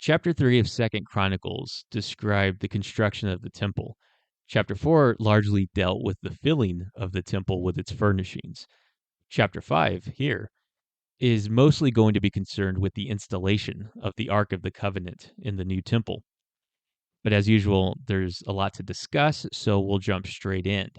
Chapter 3 of Second Chronicles described the construction of the temple. Chapter 4 largely dealt with the filling of the temple with its furnishings. Chapter 5 here is mostly going to be concerned with the installation of the Ark of the Covenant in the new temple. But as usual, there's a lot to discuss, so we'll jump straight in.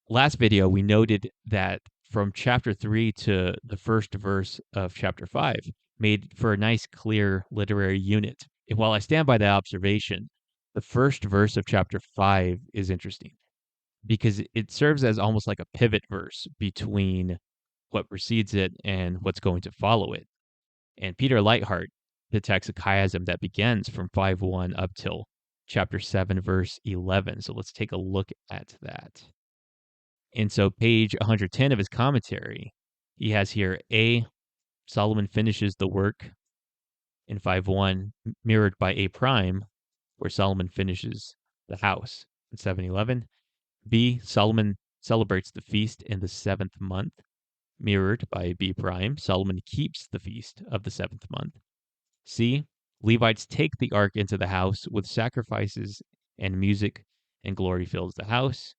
Last video, we noted that from chapter 3 to the first verse of chapter 5 made for a nice, clear literary unit. And while I stand by that observation, the first verse of chapter 5 is interesting because it serves as almost like a pivot verse between what precedes it and what's going to follow it. And Peter Leithart detects a chiasm that begins from 5:1 up till chapter 7, verse 11. So let's take a look at that. And so page 110 of his commentary, he has here A, Solomon finishes the work in 5:1, mirrored by A prime, where Solomon finishes the house in 7:11. B, Solomon celebrates the feast in the 7th month, mirrored by B prime. Solomon keeps the feast of the 7th month. C, Levites take the ark into the house with sacrifices and music, and glory fills the house.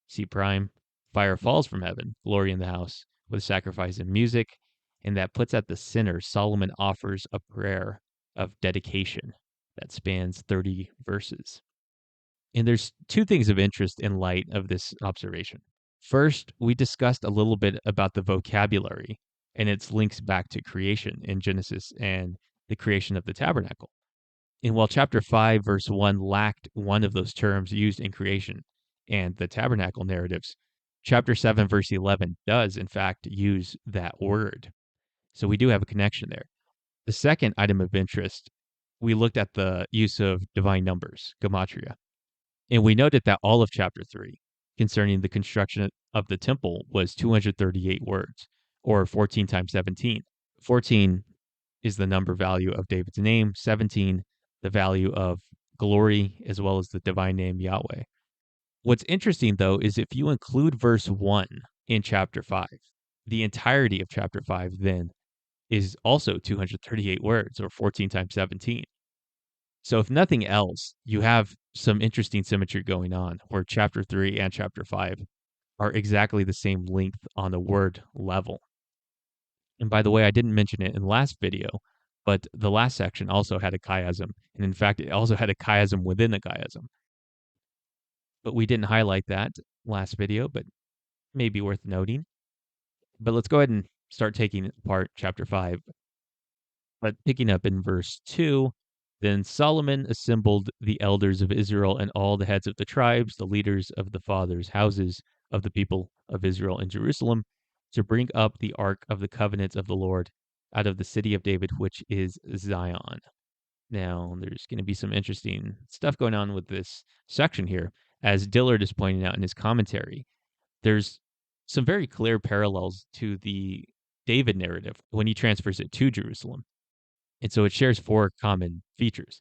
C prime, fire falls from heaven, glory in the house, with sacrifice and music, and that puts at the center, Solomon offers a prayer of dedication that spans 30 verses. And there's two things of interest in light of this observation. First, we discussed a little bit about the vocabulary and its links back to creation in Genesis and the creation of the tabernacle. And while chapter 5, verse 1 lacked one of those terms used in creation and the tabernacle narratives, chapter 7, verse 11 does, in fact, use that word. So we do have a connection there. The second item of interest, we looked at the use of divine numbers, gematria. And we noted that all of chapter 3 concerning the construction of the temple was 238 words, or 14 times 17. 14 is the number value of David's name, 17 the value of glory, as well as the divine name Yahweh. What's interesting, though, is if you include verse 1 in chapter 5, the entirety of chapter 5 then is also 238 words, or 14 times 17. So if nothing else, you have some interesting symmetry going on where chapter 3 and chapter 5 are exactly the same length on the word level. And by the way, I didn't mention it in the last video, but the last section also had a chiasm. And in fact, it also had a chiasm within a chiasm. But we didn't highlight that last video, but maybe worth noting. But let's go ahead and start taking apart chapter 5. But picking up in verse 2, then Solomon assembled the elders of Israel and all the heads of the tribes, the leaders of the fathers' houses of the people of Israel in Jerusalem, to bring up the ark of the covenant of the Lord out of the city of David, which is Zion. Now, there's going to be some interesting stuff going on with this section here. As Dillard is pointing out in his commentary, there's some very clear parallels to the David narrative when he transfers it to Jerusalem. And so it shares four common features.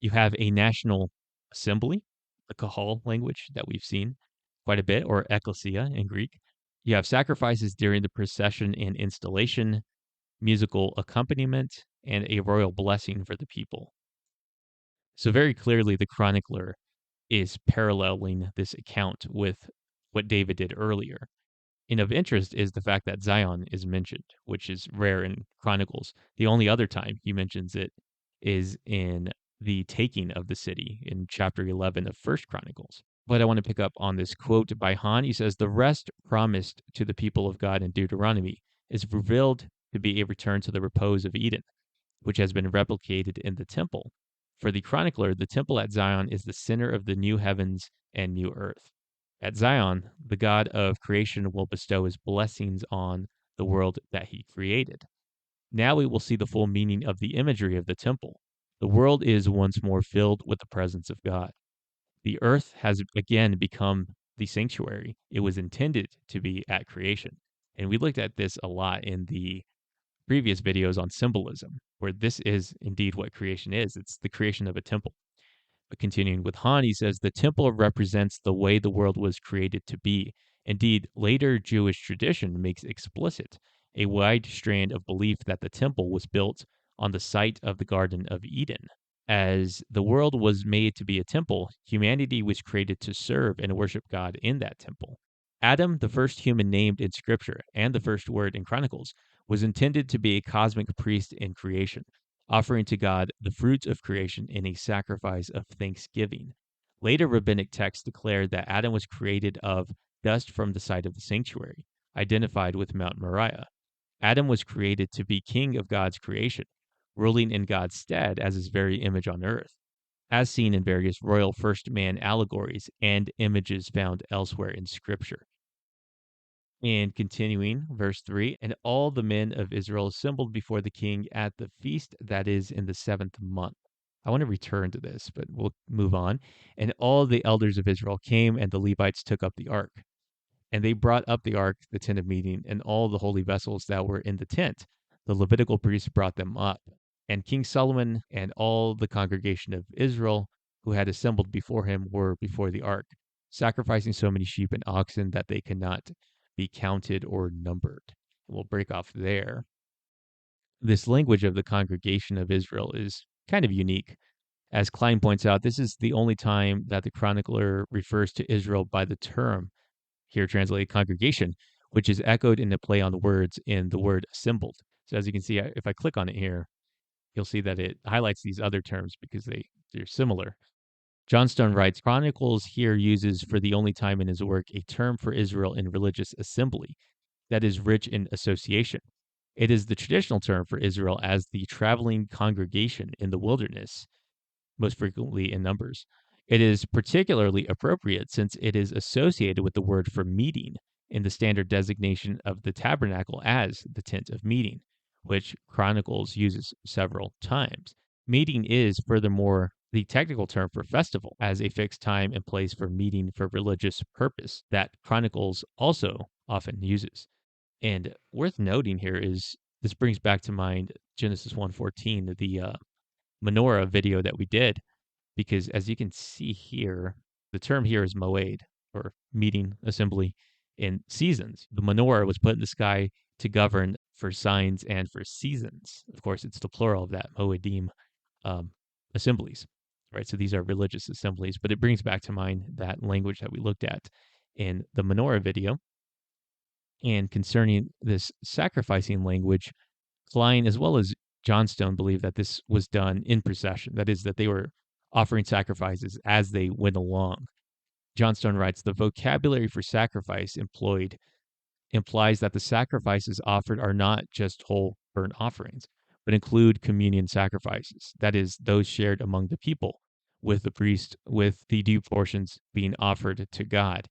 You have a national assembly, the Kahal language that we've seen quite a bit, or ecclesia in Greek. You have sacrifices during the procession and installation, musical accompaniment, and a royal blessing for the people. So very clearly, the chronicler is paralleling this account with what David did earlier. And of interest is the fact that Zion is mentioned, which is rare in Chronicles. The only other time he mentions it is in the taking of the city in chapter 11 of First Chronicles. But I want to pick up on this quote by Han. He says, "The rest promised to the people of God in Deuteronomy is revealed to be a return to the repose of Eden, which has been replicated in the temple. For the chronicler, the temple at Zion is the center of the new heavens and new earth. At Zion, the God of creation will bestow his blessings on the world that he created. Now we will see the full meaning of the imagery of the temple. The world is once more filled with the presence of God. The earth has again become the sanctuary it was intended to be at creation." And we looked at this a lot in the previous videos on symbolism, where this is indeed what creation is. It's the creation of a temple. But continuing with Han, he says, "The temple represents the way the world was created to be. Indeed, later Jewish tradition makes explicit a wide strand of belief that the temple was built on the site of the Garden of Eden. As the world was made to be a temple, humanity was created to serve and worship God in that temple. Adam, the first human named in Scripture and the first word in Chronicles, was intended to be a cosmic priest in creation, offering to God the fruits of creation in a sacrifice of thanksgiving. Later rabbinic texts declared that Adam was created of dust from the site of the sanctuary, identified with Mount Moriah. Adam was created to be king of God's creation, ruling in God's stead as his very image on earth, as seen in various royal first man allegories and images found elsewhere in Scripture. And continuing, verse 3, and all the men of Israel assembled before the king at the feast that is in the seventh month. I want to return to this, but we'll move on. And all the elders of Israel came, and the Levites took up the ark. And they brought up the ark, the tent of meeting, and all the holy vessels that were in the tent. The Levitical priests brought them up. And King Solomon and all the congregation of Israel who had assembled before him were before the ark, sacrificing so many sheep and oxen that they cannot be counted or numbered. We'll break off there. This language of the congregation of Israel is kind of unique. As Klein points out, this is the only time that the chronicler refers to Israel by the term, here translated congregation, which is echoed in the play on the words in the word assembled. So as you can see, if I click on it here, you'll see that it highlights these other terms because they're similar. Johnstone writes, Chronicles here uses for the only time in his work a term for Israel in religious assembly that is rich in association. It is the traditional term for Israel as the traveling congregation in the wilderness, most frequently in numbers. It is particularly appropriate since it is associated with the word for meeting in the standard designation of the tabernacle as the tent of meeting, which Chronicles uses several times. Meeting is, furthermore, the technical term for festival as a fixed time and place for meeting for religious purpose that Chronicles also often uses. And worth noting here is this brings back to mind Genesis 1:14, the menorah video that we did, because as you can see here, the term here is moed, or meeting, assembly, in seasons. The menorah was put in the sky to govern for signs and for seasons. Of course, it's the plural of that, moedim, um, assemblies, right? So these are religious assemblies, but it brings back to mind that language that we looked at in the menorah video. And concerning this sacrificing language, Klein, as well as Johnstone, believe that this was done in procession. That is, that they were offering sacrifices as they went along. Johnstone writes, the vocabulary for sacrifice employed implies that the sacrifices offered are not just whole burnt offerings, but include communion sacrifices. That is, those shared among the people, with the priest, with the due portions being offered to God.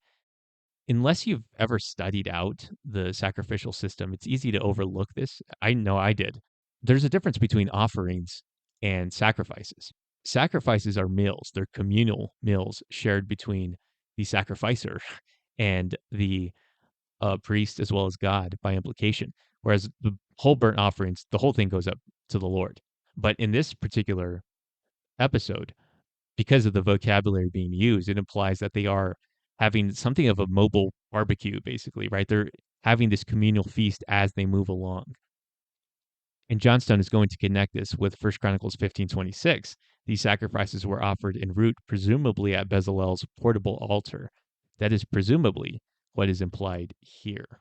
Unless you've ever studied out the sacrificial system, it's easy to overlook this. I know I did. There's a difference between offerings and sacrifices. Sacrifices are meals, they're communal meals shared between the sacrificer and the priest as well as God by implication. Whereas the whole burnt offerings, the whole thing goes up to the Lord. But in this particular episode, because of the vocabulary being used, it implies that they are having something of a mobile barbecue, basically, right? They're having this communal feast as they move along. And Johnstone is going to connect this with 1 Chronicles 15:26. These sacrifices were offered en route, presumably at Bezalel's portable altar. That is presumably what is implied here.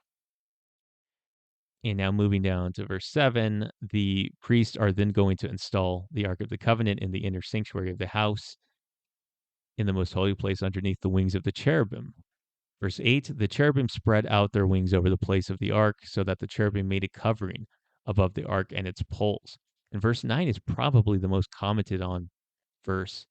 And now moving down to verse 7, the priests are then going to install the Ark of the Covenant in the inner sanctuary of the house in the most holy place underneath the wings of the cherubim. Verse 8, the cherubim spread out their wings over the place of the ark so that the cherubim made a covering above the ark and its poles. And verse 9 is probably the most commented on verse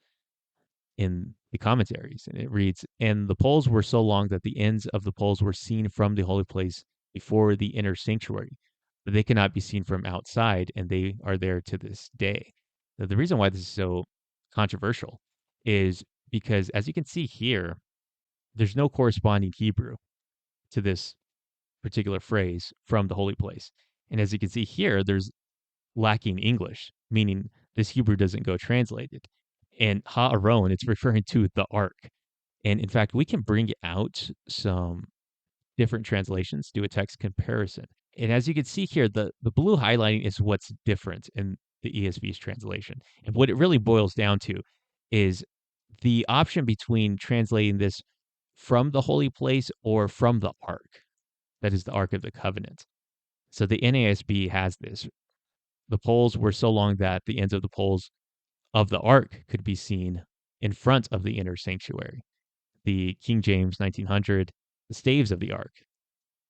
in the commentaries. And it reads, and the poles were so long that the ends of the poles were seen from the holy place before the inner sanctuary, but they cannot be seen from outside, and they are there to this day. Now, the reason why this is so controversial is because, as you can see here, there's no corresponding Hebrew to this particular phrase from the holy place. And as you can see here, there's lacking English, meaning this Hebrew doesn't go translated. And ha'aron, it's referring to the ark. And in fact, we can bring out some different translations, do a text comparison. And as you can see here, the blue highlighting is what's different. And the ESV's translation. And what it really boils down to is the option between translating this from the holy place or from the ark. That is the Ark of the Covenant. So the NASB has this. The poles were so long that the ends of the poles of the ark could be seen in front of the inner sanctuary. The King James 1900, the staves of the ark,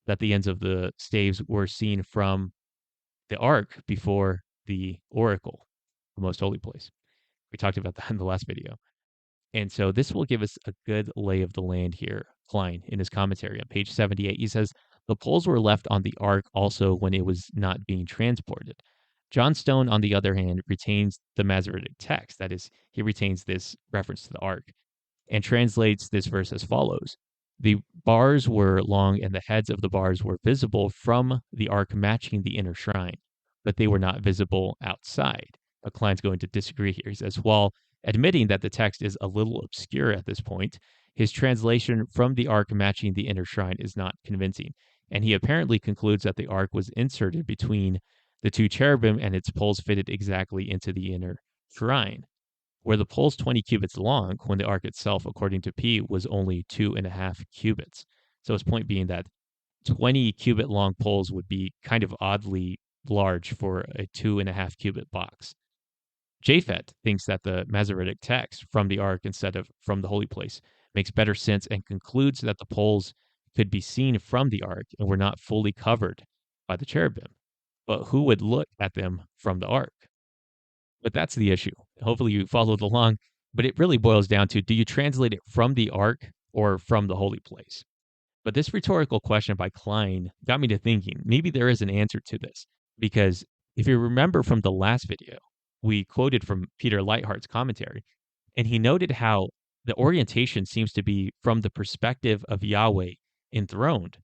that the ends of the staves were seen from the ark before the oracle, the most holy place. We talked about that in the last video. And so this will give us a good lay of the land here. Klein, in his commentary on page 78, he says, the poles were left on the ark also when it was not being transported. John Stone, on the other hand, retains the Masoretic text. That is, he retains this reference to the ark and translates this verse as follows. The bars were long and the heads of the bars were visible from the ark matching the inner shrine, but they were not visible outside. But Klein's going to disagree here. He says, while admitting that the text is a little obscure at this point, his translation from the ark matching the inner shrine is not convincing, and he apparently concludes that the ark was inserted between the two cherubim and its poles fitted exactly into the inner shrine, where the pole's 20 cubits long, when the ark itself, according to P, was only 2.5 cubits. So his point being that 20 cubit long poles would be kind of oddly large for a 2.5 cubit box. Japhet thinks that the Masoretic text from the ark instead of from the holy place makes better sense and concludes that the poles could be seen from the ark and were not fully covered by the cherubim. But who would look at them from the ark? But that's the issue. Hopefully you followed along. But it really boils down to, do you translate it from the ark or from the holy place? But this rhetorical question by Klein got me to thinking maybe there is an answer to this. Because if you remember from the last video, we quoted from Peter Leithart's commentary, and he noted how the orientation seems to be from the perspective of Yahweh enthroned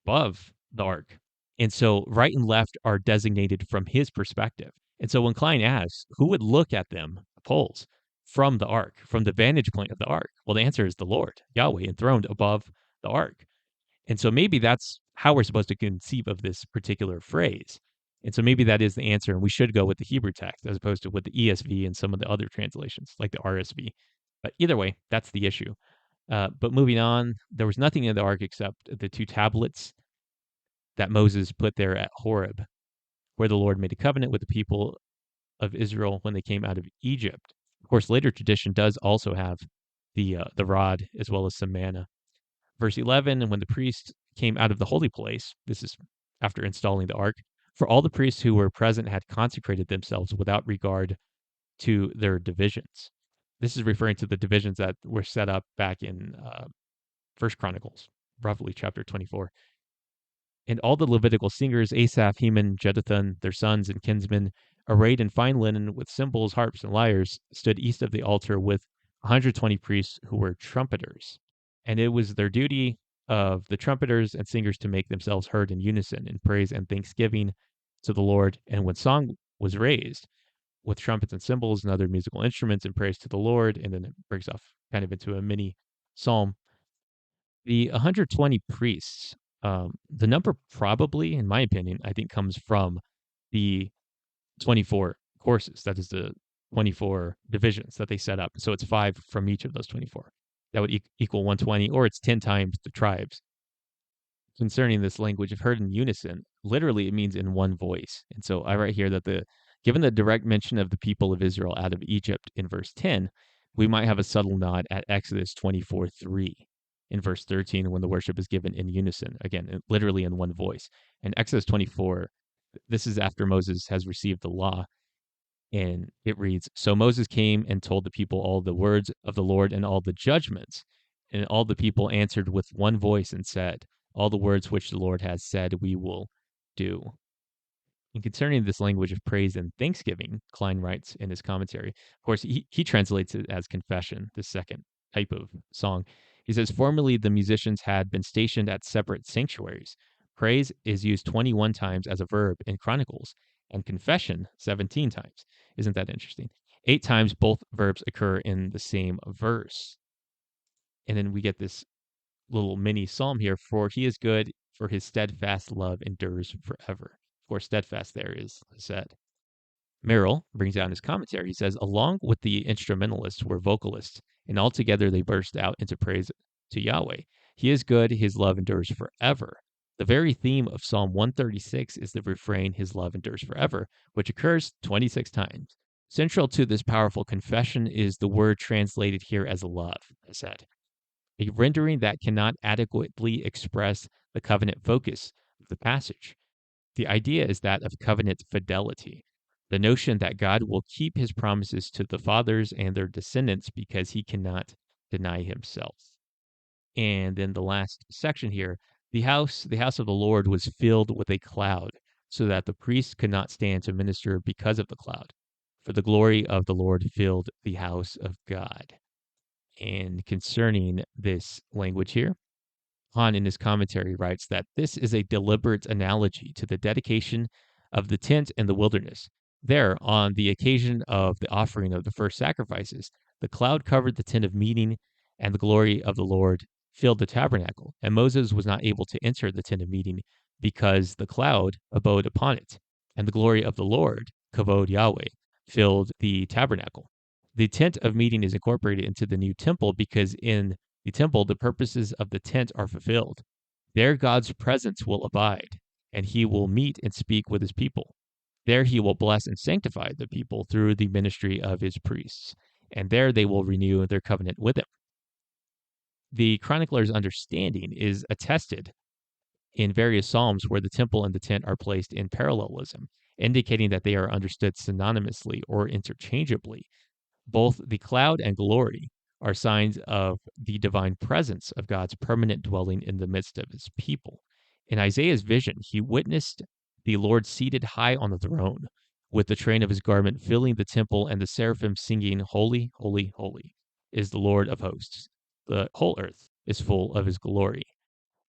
above the ark. And so right and left are designated from his perspective. And so when Klein asks, who would look at them, the poles, from the ark, from the vantage point of the ark? Well, the answer is the Lord, Yahweh, enthroned above the ark. And so maybe that's how we're supposed to conceive of this particular phrase. And so maybe that is the answer. And we should go with the Hebrew text as opposed to with the ESV and some of the other translations, like the RSV. But either way, that's the issue. But moving on, there was nothing in the ark except the two tablets that Moses put there at Horeb, where the Lord made a covenant with the people of Israel when they came out of Egypt. Of course, later tradition does also have the rod as well as some manna. Verse 11, and when the priest came out of the holy place, this is after installing the ark, for all the priests who were present had consecrated themselves without regard to their divisions. This is referring to the divisions that were set up back in First Chronicles, roughly chapter 24. And all the Levitical singers, Asaph, Heman, Jeduthun, their sons and kinsmen, arrayed in fine linen with cymbals, harps, and lyres, stood east of the altar with 120 priests who were trumpeters. And it was their duty of the trumpeters and singers to make themselves heard in unison in praise and thanksgiving to the Lord. And when song was raised with trumpets and cymbals and other musical instruments in praise to the Lord, and then it breaks off kind of into a mini psalm, the 120 priests, the number probably, in my opinion, I think comes from the 24 courses. That is the 24 divisions that they set up. So it's 5 from each of those 24. That would equal 120, or it's 10 times the tribes. Concerning this language of heard in unison, literally it means in one voice. And so I write here that given the direct mention of the people of Israel out of Egypt in verse 10, we might have a subtle nod at Exodus 24:3 in verse 13 when the worship is given in unison, again, literally in one voice. And Exodus 24, this is after Moses has received the law. And it reads, so Moses came and told the people all the words of the Lord and all the judgments. And all the people answered with one voice and said, all the words which the Lord has said we will do. And concerning this language of praise and thanksgiving, Klein writes in his commentary, of course, he translates it as confession, the second type of song. He says, formerly the musicians had been stationed at separate sanctuaries. Praise is used 21 times as a verb in Chronicles, and confession 17 times. Isn't that interesting? 8 times both verbs occur in the same verse. And then we get this little mini psalm here, for he is good, for his steadfast love endures forever. Of course, steadfast there is said. Merrill brings out in his commentary, he says, along with the instrumentalists were vocalists, and altogether they burst out into praise to Yahweh. He is good, his love endures forever. The very theme of Psalm 136 is the refrain, his love endures forever, which occurs 26 times. Central to this powerful confession is the word translated here as love, I said, a rendering that cannot adequately express the covenant focus of the passage. The idea is that of covenant fidelity, the notion that God will keep his promises to the fathers and their descendants because he cannot deny himself. And then the last section here, the house of the Lord was filled with a cloud, so that the priests could not stand to minister because of the cloud. For the glory of the Lord filled the house of God. And concerning this language here, Hahn, in his commentary, writes that this is a deliberate analogy to the dedication of the tent in the wilderness. There, on the occasion of the offering of the first sacrifices, the cloud covered the tent of meeting, and the glory of the Lord filled the tabernacle. And Moses was not able to enter the tent of meeting because the cloud abode upon it, and the glory of the Lord, kavod Yahweh, filled the tabernacle. The tent of meeting is incorporated into the new temple because in the temple, the purposes of the tent are fulfilled. There, God's presence will abide, and he will meet and speak with his people. There, he will bless and sanctify the people through the ministry of his priests, and there they will renew their covenant with him. The chronicler's understanding is attested in various psalms where the temple and the tent are placed in parallelism, indicating that they are understood synonymously or interchangeably. Both the cloud and glory are signs of the divine presence of God's permanent dwelling in the midst of his people. In Isaiah's vision, he witnessed the Lord seated high on the throne, with the train of his garment filling the temple and the seraphim singing, Holy, holy, holy is the Lord of hosts. The whole earth is full of his glory.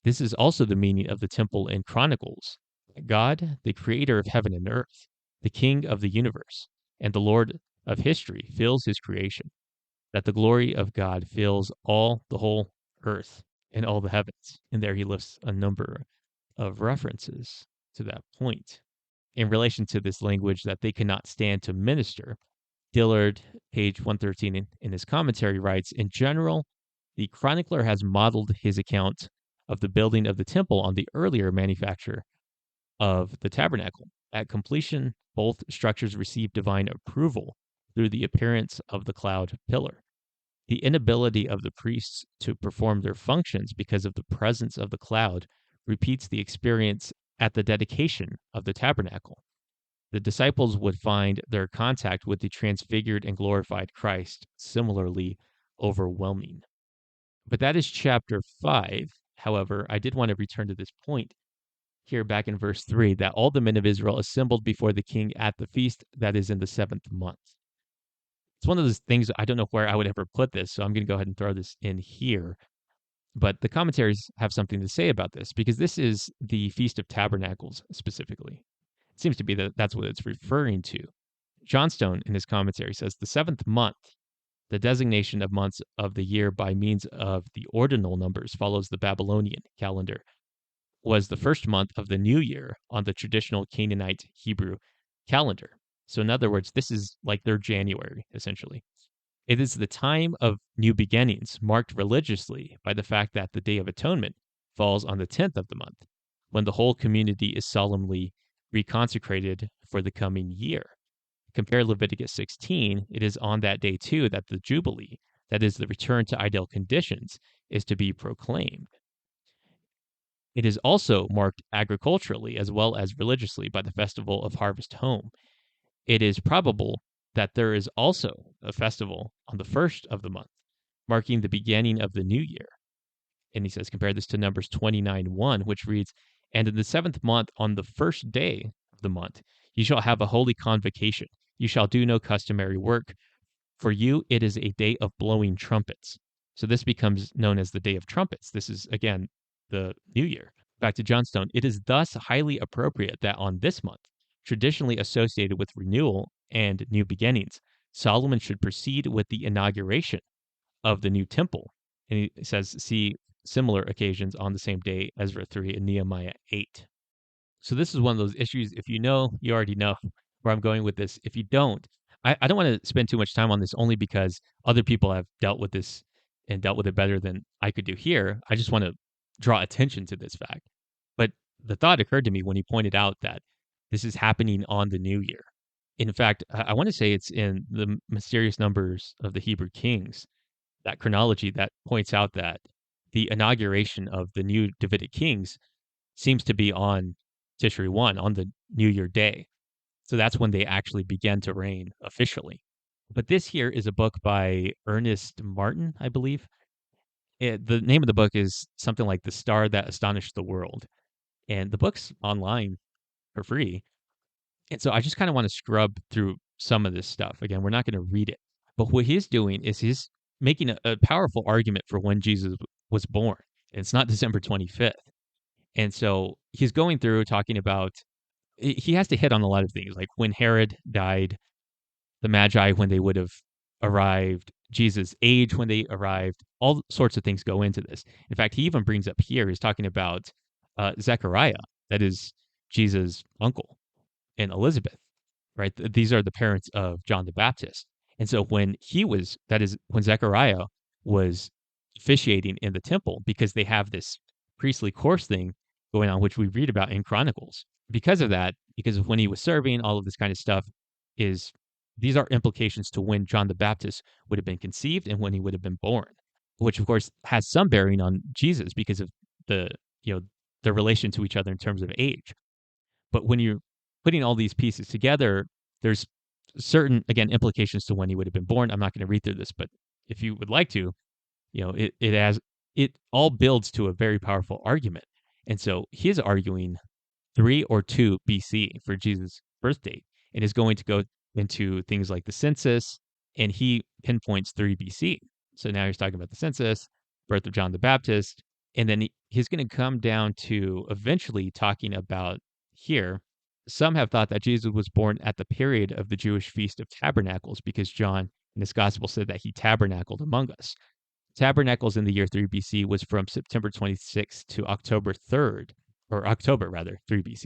This is also the meaning of the temple in Chronicles. God, the creator of heaven and earth, the king of the universe, and the Lord of history fills his creation, that the glory of God fills all the whole earth and all the heavens. And there he lists a number of references to that point. In relation to this language that they cannot stand to minister, Dillard, page 113 in his commentary, writes, in general, the chronicler has modeled his account of the building of the temple on the earlier manufacture of the tabernacle. At completion, both structures receive divine approval through the appearance of the cloud pillar. The inability of the priests to perform their functions because of the presence of the cloud repeats the experience at the dedication of the tabernacle. The disciples would find their contact with the transfigured and glorified Christ similarly overwhelming. But that is chapter 5. However, I did want to return to this point here back in verse 3 that all the men of Israel assembled before the king at the feast that is in the 7th month. It's one of those things I don't know where I would ever put this, so I'm going to go ahead and throw this in here. But the commentaries have something to say about this because this is the Feast of Tabernacles specifically. It seems to be that that's what it's referring to. Johnstone, in his commentary, says the 7th month, the designation of months of the year by means of the ordinal numbers, follows the Babylonian calendar, was the first month of the new year on the traditional Canaanite Hebrew calendar. So, in other words, this is like their January, essentially. It is the time of new beginnings, marked religiously by the fact that the Day of Atonement falls on the 10th of the month, when the whole community is solemnly reconsecrated for the coming year. Compare Leviticus 16, it is on that day too that the Jubilee, that is the return to ideal conditions, is to be proclaimed. It is also marked agriculturally as well as religiously by the festival of Harvest Home. It is probable that there is also a festival on the first of the month, marking the beginning of the new year. And he says, compare this to Numbers 29:1, which reads, and in the 7th month, on the first day of the month, you shall have a holy convocation. You shall do no customary work. For you, it is a day of blowing trumpets. So this becomes known as the Day of Trumpets. This is, again, the new year. Back to Johnstone. It is thus highly appropriate that on this month, traditionally associated with renewal and new beginnings, Solomon should proceed with the inauguration of the new temple. And he says, see similar occasions on the same day, Ezra 3 and Nehemiah 8. So this is one of those issues, if you know, you already know. where I'm going with this. If you don't, I don't want to spend too much time on this only because other people have dealt with this and dealt with it better than I could do here. I just want to draw attention to this fact. But the thought occurred to me when he pointed out that this is happening on the new year. In fact, I want to say it's in the mysterious numbers of the Hebrew Kings, that chronology that points out that the inauguration of the new Davidic kings seems to be on Tishri 1, on the New Year day. So that's when they actually began to reign officially. But this here is a book by Ernest Martin, I believe. The name of the book is something like The Star That Astonished the World. And the book's online for free. And so I just kind of want to scrub through some of this stuff. Again, we're not going to read it. But what he's doing is he's making a powerful argument for when Jesus was born. And it's not December 25th. And so he's going through talking about, he has to hit on a lot of things, like when Herod died, the Magi when they would have arrived, Jesus' age when they arrived, all sorts of things go into this. In fact, he even brings up here, he's talking about Zechariah, that is Jesus' uncle, and Elizabeth, right? These are the parents of John the Baptist. And so when he was, that is, when Zechariah was officiating in the temple, because they have this priestly course thing going on, which we read about in Chronicles. Because of that, because of when he was serving, all of this kind of stuff is, these are implications to when John the Baptist would have been conceived and when he would have been born, which of course has some bearing on Jesus because of the, you know, the relation to each other in terms of age. But when you're putting all these pieces together, there's certain, again, implications to when he would have been born. I'm not going to read through this, but if you would like to, you know, it all builds to a very powerful argument. And so he's arguing 3 or 2 BC for Jesus' birth date, and is going to go into things like the census, and he pinpoints 3 BC. So now he's talking about the census, birth of John the Baptist, and then he's going to come down to eventually talking about here. Some have thought that Jesus was born at the period of the Jewish Feast of Tabernacles because John in his gospel said that he tabernacled among us. Tabernacles in the year 3 BC was from September 26th to October 3rd, or October rather, 3 BC.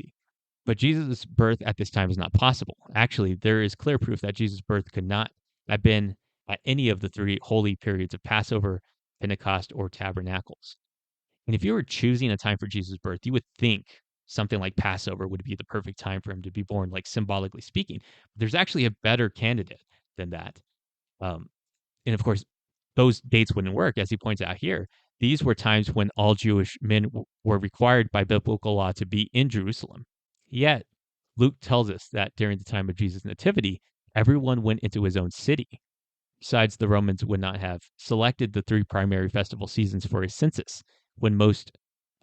But Jesus' birth at this time is not possible. Actually, there is clear proof that Jesus' birth could not have been at any of the 3 holy periods of Passover, Pentecost, or Tabernacles. And if you were choosing a time for Jesus' birth, you would think something like Passover would be the perfect time for him to be born, like symbolically speaking. But there's actually a better candidate than that. Um, and of course, those dates wouldn't work, as he points out here. These were times when all Jewish men were required by biblical law to be in Jerusalem. Yet, Luke tells us that during the time of Jesus' nativity, everyone went into his own city. Besides, the Romans would not have selected the 3 primary festival seasons for a census, when most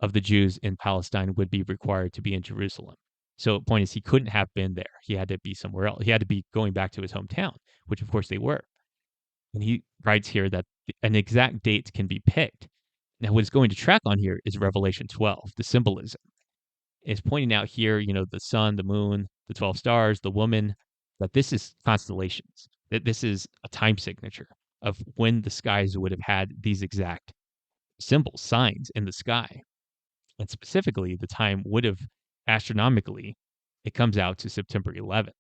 of the Jews in Palestine would be required to be in Jerusalem. So the point is, he couldn't have been there. He had to be somewhere else. He had to be going back to his hometown, which of course they were. And he writes here that an exact date can be picked. Now, what it's going to track on here is Revelation 12, the symbolism. It's pointing out here, you know, the sun, the moon, the 12 stars, the woman, that this is constellations, that this is a time signature of when the skies would have had these exact symbols, signs in the sky. And specifically, the time would have astronomically, it comes out to September 11th.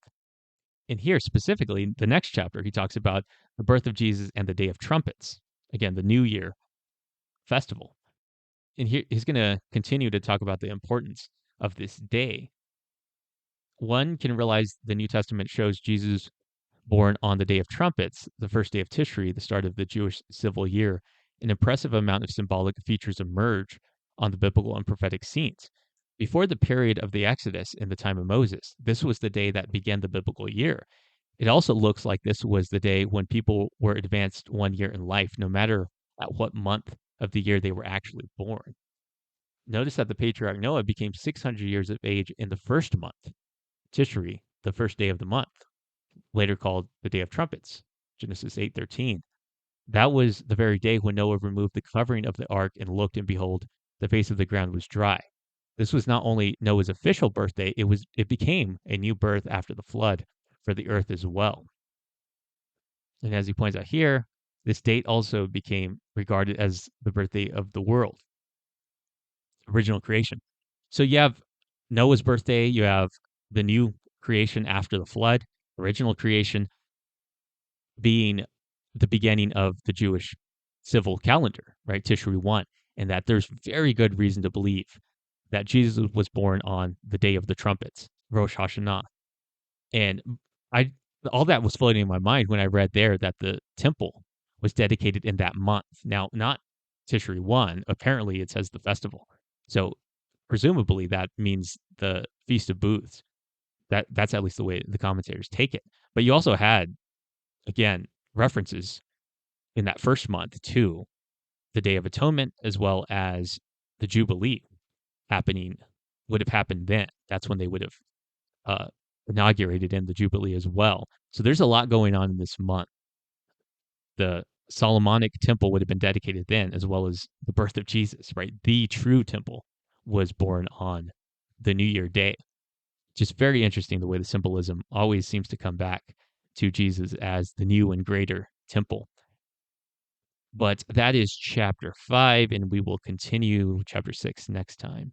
And here specifically, the next chapter, he talks about the birth of Jesus and the Day of Trumpets. Again, the New Year festival. And here he's going to continue to talk about the importance of this day. One can realize the New Testament shows Jesus born on the Day of Trumpets, the first day of Tishri, the start of the Jewish civil year. An impressive amount of symbolic features emerge on the biblical and prophetic scenes. Before the period of the Exodus in the time of Moses, this was the day that began the biblical year. It also looks like this was the day when people were advanced 1 year in life, no matter at what month of the year they were actually born. Notice that the patriarch Noah became 600 years of age in the first month, Tishri, the first day of the month, later called the Day of Trumpets, Genesis 8:13. That was the very day when Noah removed the covering of the ark and looked, and behold, the face of the ground was dry. This was not only Noah's official birthday, it became a new birth after the flood for the earth as well. And as he points out here, this date also became regarded as the birthday of the world, original creation. So you have Noah's birthday, you have the new creation after the flood, original creation, being the beginning of the Jewish civil calendar, right? Tishri 1, and that there's very good reason to believe that Jesus was born on the day of the trumpets, Rosh Hashanah. And I all that was floating in my mind when I read there that the temple was dedicated in that month. Now, not Tishri 1, apparently it says the festival. So presumably that means the Feast of Booths. That's at least the way the commentators take it. But you also had, again, references in that first month to the Day of Atonement as well as the Jubilee happening would have happened then. That's when they would have uh, inaugurated in the Jubilee as well. So there's a lot going on in this month. The Solomonic temple would have been dedicated then, as well as the birth of Jesus, right? The true temple was born on the New Year day. Just very interesting the way the symbolism always seems to come back to Jesus as the new and greater temple. But that is chapter 5, and we will continue chapter 6 next time.